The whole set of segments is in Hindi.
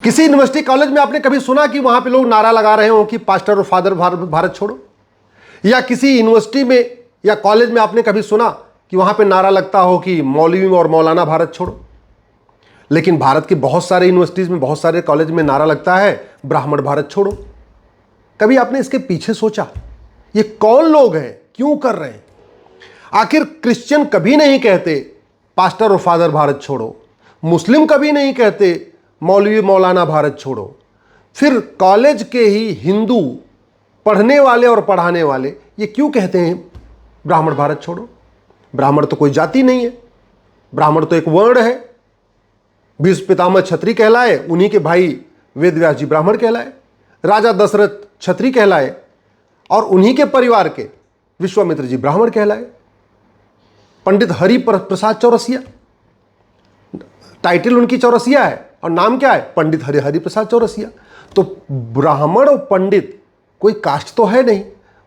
किसी यूनिवर्सिटी कॉलेज में आपने कभी सुना कि वहां पे लोग नारा लगा रहे हो कि पास्टर और फादर भारत छोड़ो? या किसी यूनिवर्सिटी में या कॉलेज में आपने कभी सुना कि वहां पे नारा लगता हो कि मौलवी और मौलाना भारत छोड़ो? लेकिन भारत के बहुत सारे यूनिवर्सिटीज में, बहुत सारे कॉलेज में नारा लगता है ब्राह्मण भारत छोड़ो। कभी आपने इसके पीछे सोचा ये कौन लोग हैं, क्यों कर रहे हैं? आखिर क्रिश्चियन कभी नहीं कहते पास्टर और फादर भारत छोड़ो, मुस्लिम कभी नहीं कहते मौलवी मौलाना भारत छोड़ो, फिर कॉलेज के ही हिंदू पढ़ने वाले और पढ़ाने वाले ये क्यों कहते हैं ब्राह्मण भारत छोड़ो? ब्राह्मण तो कोई जाति नहीं है, ब्राह्मण तो एक वर्ण है। भीष्म पितामह क्षत्रिय कहलाए, उन्हीं के भाई वेद व्यास जी ब्राह्मण कहलाए, राजा दशरथ क्षत्रिय कहलाए और उन्हीं के परिवार के विश्वामित्र जी ब्राह्मण कहलाए। पंडित हरि प्रसाद चौरसिया, टाइटल उनकी चौरसिया है और नाम क्या है? पंडित हरि प्रसाद चौरसिया। तो ब्राह्मण और पंडित कोई कास्ट तो है नहीं,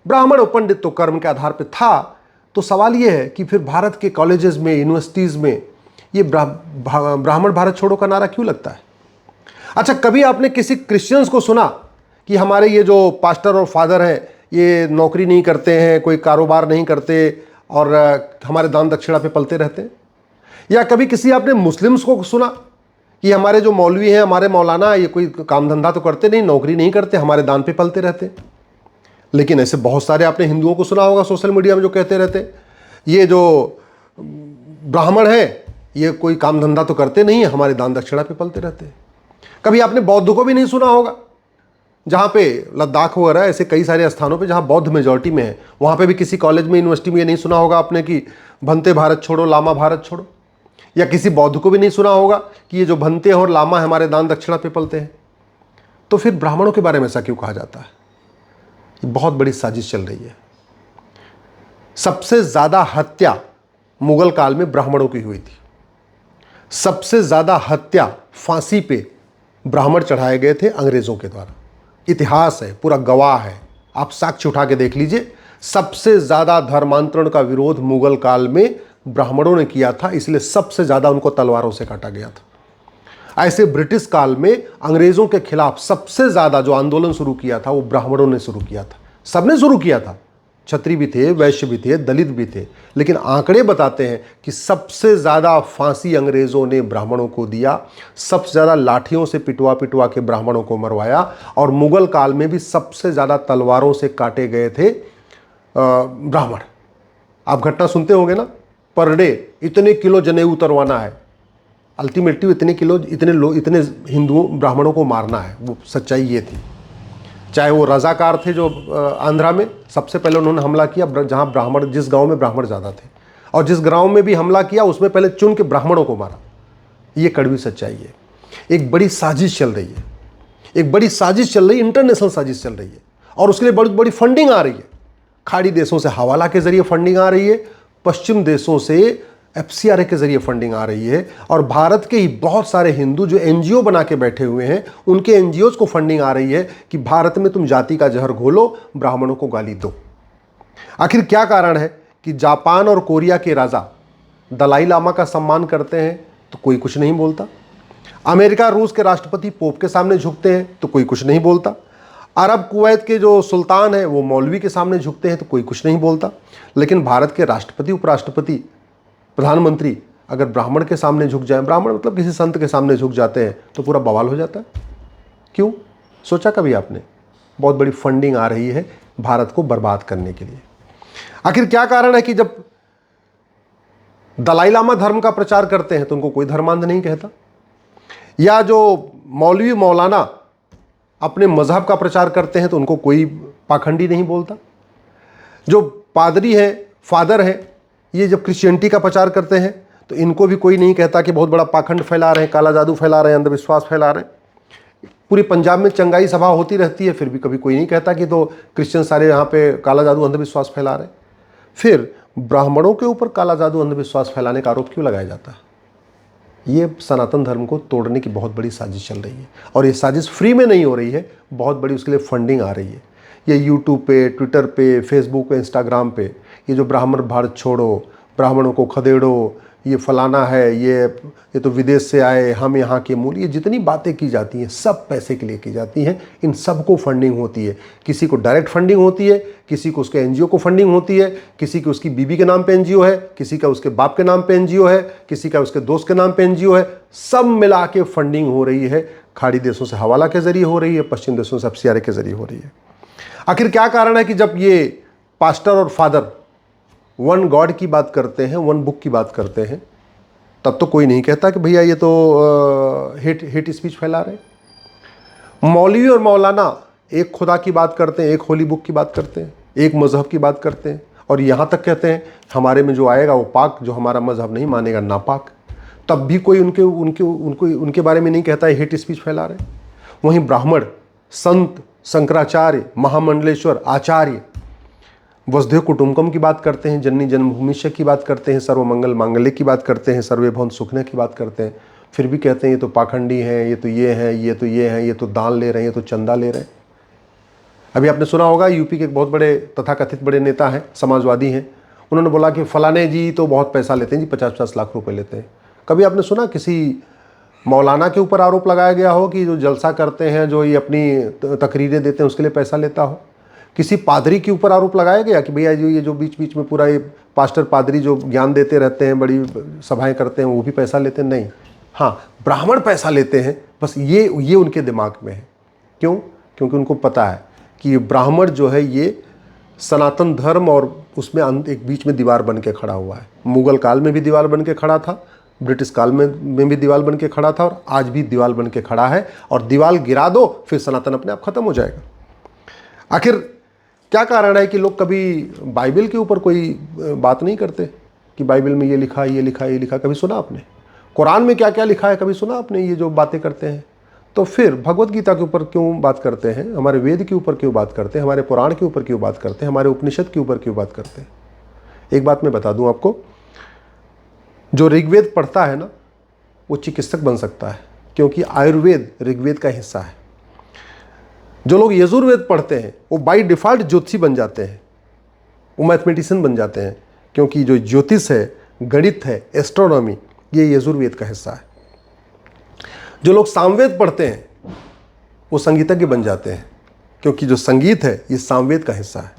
ब्राह्मण और पंडित तो कर्म के आधार पर था। तो सवाल यह है कि फिर भारत के कॉलेजेस में, यूनिवर्सिटीज में ये ब्राह्मण भारत छोड़ो का नारा क्यों लगता है? अच्छा, कभी आपने किसी क्रिश्चियंस को सुना कि हमारे ये जो पास्टर और फादर हैं ये नौकरी नहीं करते हैं, कोई कारोबार नहीं करते और हमारे दान दक्षिणा पे पलते रहते हैं? या कभी किसी आपने मुस्लिम्स को सुना कि हमारे जो मौलवी हैं, हमारे मौलाना, ये कोई काम धंधा तो करते नहीं, नौकरी नहीं करते, हमारे दान पे पलते रहते हैं? लेकिन ऐसे बहुत सारे आपने हिंदुओं को सुना होगा सोशल मीडिया में जो कहते रहते हैं ये जो ब्राह्मण है ये कोई काम धंधा तो करते नहीं है, हमारे दान दक्षिणा पे पलते रहते हैं। कभी आपने बौद्ध को भी नहीं सुना होगा, जहाँ पे लद्दाख वगैरह ऐसे कई सारे स्थानों पे जहाँ बौद्ध मेजॉरिटी में है, वहाँ पे भी किसी कॉलेज में, यूनिवर्सिटी में ये नहीं सुना होगा आपने कि भंते भारत छोड़ो, लामा भारत छोड़ो। या किसी बौद्ध को भी नहीं सुना होगा कि ये जो भंते और लामा है हमारे दान दक्षिणा पे पलते हैं। तो फिर ब्राह्मणों के बारे में ऐसा क्यों कहा जाता है? ये बहुत बड़ी साजिश चल रही है। सबसे ज़्यादा हत्या मुगल काल में ब्राह्मणों की हुई थी। सबसे ज़्यादा हत्या फांसी पे ब्राह्मण चढ़ाए गए थे अंग्रेज़ों के द्वारा। इतिहास है, पूरा गवाह है, आप साक्ष्य उठा के देख लीजिए। सबसे ज़्यादा धर्मांतरण का विरोध मुगल काल में ब्राह्मणों ने किया था, इसलिए सबसे ज़्यादा उनको तलवारों से काटा गया था। ऐसे ब्रिटिश काल में अंग्रेज़ों के खिलाफ सबसे ज़्यादा जो आंदोलन शुरू किया था वो ब्राह्मणों ने शुरू किया था। सबने शुरू किया था, क्षत्रिय भी थे, वैश्य भी थे, दलित भी थे, लेकिन आंकड़े बताते हैं कि सबसे ज़्यादा फांसी अंग्रेज़ों ने ब्राह्मणों को दिया, सबसे ज़्यादा लाठियों से पिटवा पिटवा के ब्राह्मणों को मरवाया। और मुगल काल में भी सबसे ज़्यादा तलवारों से काटे गए थे ब्राह्मण। आप घटना सुनते होंगे ना, पर डे इतने किलो जनेऊ उतरवाना है, अल्टीमेटली इतने किलो, इतने हिंदुओं ब्राह्मणों को मारना है। वो सच्चाई ये थी। चाहे वो रजाकार थे जो आंध्रा में सबसे पहले उन्होंने हमला किया, जहां ब्राह्मण, जिस गांव में ब्राह्मण ज़्यादा थे, और जिस गांव में भी हमला किया उसमें पहले चुन के ब्राह्मणों को मारा। ये कड़वी सच्चाई है। एक बड़ी साजिश चल रही है, एक बड़ी साजिश चल रही है, इंटरनेशनल साजिश चल रही है, और उसके लिए बड़ी बड़ी फंडिंग आ रही है। खाड़ी देशों से हवाला के जरिए फंडिंग आ रही है, पश्चिम देशों से FCRA के जरिए फंडिंग आ रही है, और भारत के ही बहुत सारे हिंदू जो NGO बना के बैठे हुए हैं उनके NGOs को फंडिंग आ रही है कि भारत में तुम जाति का जहर घोलो, ब्राह्मणों को गाली दो। आखिर क्या कारण है कि जापान और कोरिया के राजा दलाई लामा का सम्मान करते हैं तो कोई कुछ नहीं बोलता, अमेरिका रूस के राष्ट्रपति पोप के सामने झुकते हैं तो कोई कुछ नहीं बोलता, अरब कुवैत के जो सुल्तान हैं वो मौलवी के सामने झुकते हैं तो कोई कुछ नहीं बोलता, लेकिन भारत के राष्ट्रपति, उपराष्ट्रपति, प्रधानमंत्री अगर ब्राह्मण के सामने झुक जाए, ब्राह्मण मतलब किसी संत के सामने झुक जाते हैं तो पूरा बवाल हो जाता है। क्यों? सोचा कभी आपने? बहुत बड़ी फंडिंग आ रही है भारत को बर्बाद करने के लिए। आखिर क्या कारण है कि जब दलाई लामा धर्म का प्रचार करते हैं तो उनको कोई धर्मांध नहीं कहता, या जो मौलवी मौलाना अपने मजहब का प्रचार करते हैं तो उनको कोई पाखंडी नहीं बोलता, जो पादरी है, फादर है, ये जब क्रिश्चियनिटी का प्रचार करते हैं तो इनको भी कोई नहीं कहता कि बहुत बड़ा पाखंड फैला रहे हैं, काला जादू फैला रहे हैं, अंधविश्वास फैला रहे हैं। पूरी पंजाब में चंगाई सभा होती रहती है, फिर भी कभी कोई नहीं कहता कि तो क्रिश्चियन सारे यहाँ पे काला जादू अंधविश्वास फैला रहे हैं। फिर ब्राह्मणों के ऊपर काला जादू अंधविश्वास फैलाने का आरोप क्यों लगाया जाता है? ये सनातन धर्म को तोड़ने की बहुत बड़ी साजिश चल रही है, और ये साजिश फ्री में नहीं हो रही है, बहुत बड़ी उसके लिए फंडिंग आ रही है। ये यूट्यूब पे, ट्विटर पे, फेसबुक पे, इंस्टाग्राम पे ये जो ब्राह्मण भारत छोड़ो, ब्राह्मणों को खदेड़ो, ये फलाना है, ये तो विदेश से आए, हम यहाँ के मूल, ये जितनी बातें की जाती हैं सब पैसे के लिए की जाती हैं। इन सबको फंडिंग होती है, किसी को डायरेक्ट फंडिंग होती है, किसी को उसके एनजीओ को फंडिंग होती है, किसी की उसकी बीबी के नाम पे एनजीओ है, किसी का उसके बाप के नाम पे एनजीओ है, किसी का उसके दोस्त के नाम पे एनजीओ है। सब मिला के फंडिंग हो रही है। खाड़ी देशों से हवाला के जरिए हो रही है, पश्चिम देशों से FCRA के जरिए हो रही है। आखिर क्या कारण है कि जब ये पास्टर और फादर वन गॉड की बात करते हैं, वन बुक की बात करते हैं, तब तो कोई नहीं कहता कि भैया ये तो हेट स्पीच फैला रहे। मौलवी और मौलाना एक खुदा की बात करते हैं, एक होली बुक की बात करते हैं, एक मजहब की बात करते हैं, और यहाँ तक कहते हैं हमारे में जो आएगा वो पाक, जो हमारा मजहब नहीं मानेगा नापाक। तब भी कोई उनके बारे में नहीं कहता है हेट स्पीच फैला रहे। वहीं ब्राह्मण, संत, शंकराचार्य, महामंडलेश्वर, आचार्य वसुधैव कुटुंबकम की बात करते हैं, जननी जन्मभूमिष्य की बात करते हैं, सर्वमंगल मांगल्य की बात करते हैं, सर्वे भवन सुखने की बात करते हैं, फिर भी कहते हैं ये तो पाखंडी हैं, ये तो ये हैं, ये तो ये हैं, ये तो दान ले रहे हैं, ये तो चंदा ले रहे हैं। अभी आपने सुना होगा यूपी के एक बहुत बड़े तथाकथित बड़े नेता हैं, समाजवादी हैं, उन्होंने बोला कि फलाने जी तो बहुत पैसा लेते हैं जी, 50-50 लाख रुपए लेते हैं। कभी आपने सुना किसी मौलाना के ऊपर आरोप लगाया गया हो कि जो जलसा करते हैं, जो ये अपनी तकरीरें देते हैं, उसके लिए पैसा लेता हो? किसी पादरी के ऊपर आरोप लगाया गया कि भैया ये जो बीच बीच में पूरा ये पास्टर पादरी जो ज्ञान देते रहते हैं, बड़ी सभाएं करते हैं, वो भी पैसा लेते हैं? नहीं। हाँ, ब्राह्मण पैसा लेते हैं, बस ये उनके दिमाग में है। क्यों? क्योंकि उनको पता है कि ये ब्राह्मण जो है ये सनातन धर्म और उसमें एक बीच में दीवार बन के खड़ा हुआ है। मुगल काल में भी दीवार बन के खड़ा था, ब्रिटिश काल में भी दीवार बन के खड़ा था, और आज भी दीवार बन के खड़ा है। और दीवार गिरा दो, फिर सनातन अपने आप खत्म हो जाएगा। आखिर क्या कारण है कि लोग कभी बाइबल के ऊपर कोई बात नहीं करते कि बाइबल में ये लिखा, ये लिखा, ये लिखा? कभी सुना आपने? कुरान में क्या क्या लिखा है कभी सुना आपने? ये जो बातें करते हैं, तो फिर भगवत गीता के ऊपर क्यों बात करते हैं? हमारे वेद के ऊपर क्यों बात करते हैं? हमारे पुराण के ऊपर क्यों बात करते हैं? हमारे उपनिषद के ऊपर क्यों बात करते हैं? एक बात मैं बता दूं आपको, जो ऋग्वेद पढ़ता है ना, वो चिकित्सक बन सकता है, क्योंकि आयुर्वेद ऋग्वेद का हिस्सा है। जो लोग यजुर्वेद पढ़ते हैं वो बाय डिफ़ॉल्ट ज्योतिषी बन जाते हैं, वो मैथमेटिशियन बन जाते हैं, क्योंकि जो ज्योतिष है, गणित है, एस्ट्रोनॉमी, ये यजुर्वेद का हिस्सा है। जो लोग सामवेद पढ़ते हैं वो संगीतज्ञ बन जाते हैं, क्योंकि जो संगीत है ये सामवेद का हिस्सा है।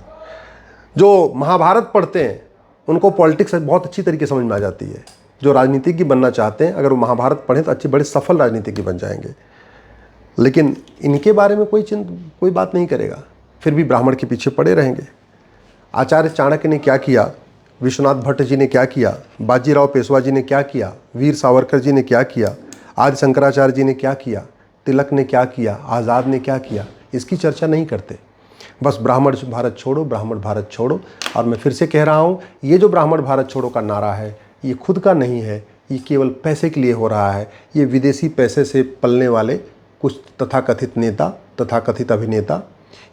जो महाभारत पढ़ते हैं उनको पॉलिटिक्स बहुत अच्छी तरीके समझ में आ जाती है। जो राजनीतिज्ञ बनना चाहते हैं, अगर वो महाभारत पढ़ें तो अच्छे बड़े सफल राजनीतिज्ञ बन जाएंगे। लेकिन इनके बारे में कोई बात नहीं करेगा, फिर भी ब्राह्मण के पीछे पड़े रहेंगे। आचार्य चाणक्य ने क्या किया, विश्वनाथ भट्ट जी ने क्या किया, बाजीराव पेशवा जी ने क्या किया, वीर सावरकर जी ने क्या किया, आदि शंकराचार्य जी ने क्या किया, तिलक ने क्या किया, आज़ाद ने क्या किया, इसकी चर्चा नहीं करते। बस ब्राह्मण भारत छोड़ो, ब्राह्मण भारत छोड़ो। और मैं फिर से कह रहा हूँ, ये जो ब्राह्मण भारत छोड़ो का नारा है, ये खुद का नहीं है, ये केवल पैसे के लिए हो रहा है। ये विदेशी पैसे से पलने वाले कुछ तथाकथित नेता, तथाकथित अभिनेता,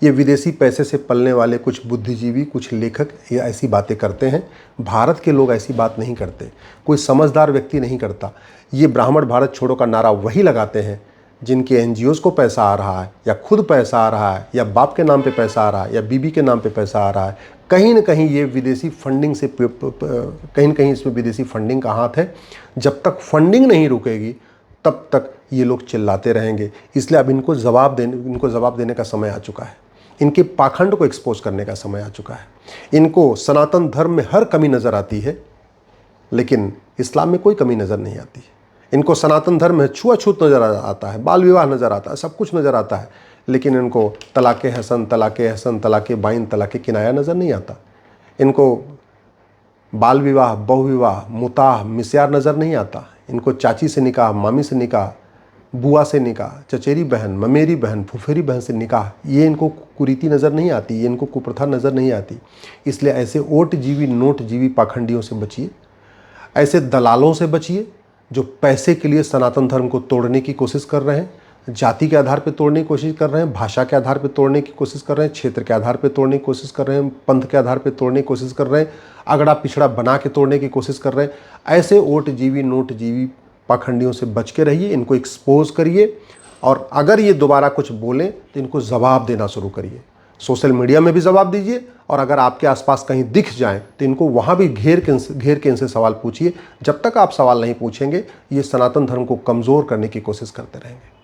ये विदेशी पैसे से पलने वाले कुछ बुद्धिजीवी, कुछ लेखक ये ऐसी बातें करते हैं। भारत के लोग ऐसी बात नहीं करते, कोई समझदार व्यक्ति नहीं करता। ये ब्राह्मण भारत छोड़ो का नारा वही लगाते हैं जिनके एनजीओज़ को पैसा आ रहा है, या खुद पैसा आ रहा है, या बाप के नाम पे पैसा आ रहा है, या बीबी के नाम पे पैसा आ रहा है। कहीं ना कहीं ये विदेशी फंडिंग से, कहीं ना कहीं इसमें विदेशी फंडिंग का हाथ है। जब तक फंडिंग नहीं रुकेगी तब तक ये लोग चिल्लाते रहेंगे। इसलिए अब इनको जवाब देने का समय आ चुका है। इनके पाखंड को एक्सपोज करने का समय आ चुका है। इनको सनातन धर्म में हर कमी नज़र आती है, लेकिन इस्लाम में कोई कमी नज़र नहीं आती है। इनको सनातन धर्म में छुआछूत नज़र आता है, बाल विवाह नज़र आता है, सब कुछ नज़र आता है, लेकिन इनको तलाक़े हसन, तलाक़े बाइन, तलाक़े किनाया नज़र नहीं आता। इनको बाल विवाह, बहु विवाह, मुताह, मिस्यार नज़र नहीं आता। इनको चाची से निकाह, मामी से निकाह, बुआ से निकाह, चचेरी बहन, ममेरी बहन, फुफेरी बहन से निकाह, ये इनको कुरीति नज़र नहीं आती, ये इनको कुप्रथा नज़र नहीं आती। इसलिए ऐसे ओट जीवी, नोट जीवी पाखंडियों से बचिए, ऐसे दलालों से बचिए जो पैसे के लिए सनातन धर्म को तोड़ने की कोशिश कर रहे हैं, जाति के आधार पर तोड़ने की कोशिश कर रहे हैं, भाषा के आधार पर तोड़ने की कोशिश कर रहे हैं, क्षेत्र के आधार पर तोड़ने की कोशिश कर रहे हैं, पंथ के आधार पर तोड़ने की कोशिश कर रहे हैं, अगड़ा पिछड़ा बना के तोड़ने की कोशिश कर रहे हैं। ऐसे ओट जीवी, नोट जीवी पाखंडियों से बच के रहिए, इनको एक्सपोज करिए, और अगर ये दोबारा कुछ बोलें तो इनको जवाब देना शुरू करिए। सोशल मीडिया में भी जवाब दीजिए, और अगर आपके आसपास कहीं दिख जाएं तो इनको वहां भी घेर के इनसे सवाल पूछिए। जब तक आप सवाल नहीं पूछेंगे ये सनातन धर्म को कमज़ोर करने की कोशिश करते रहेंगे।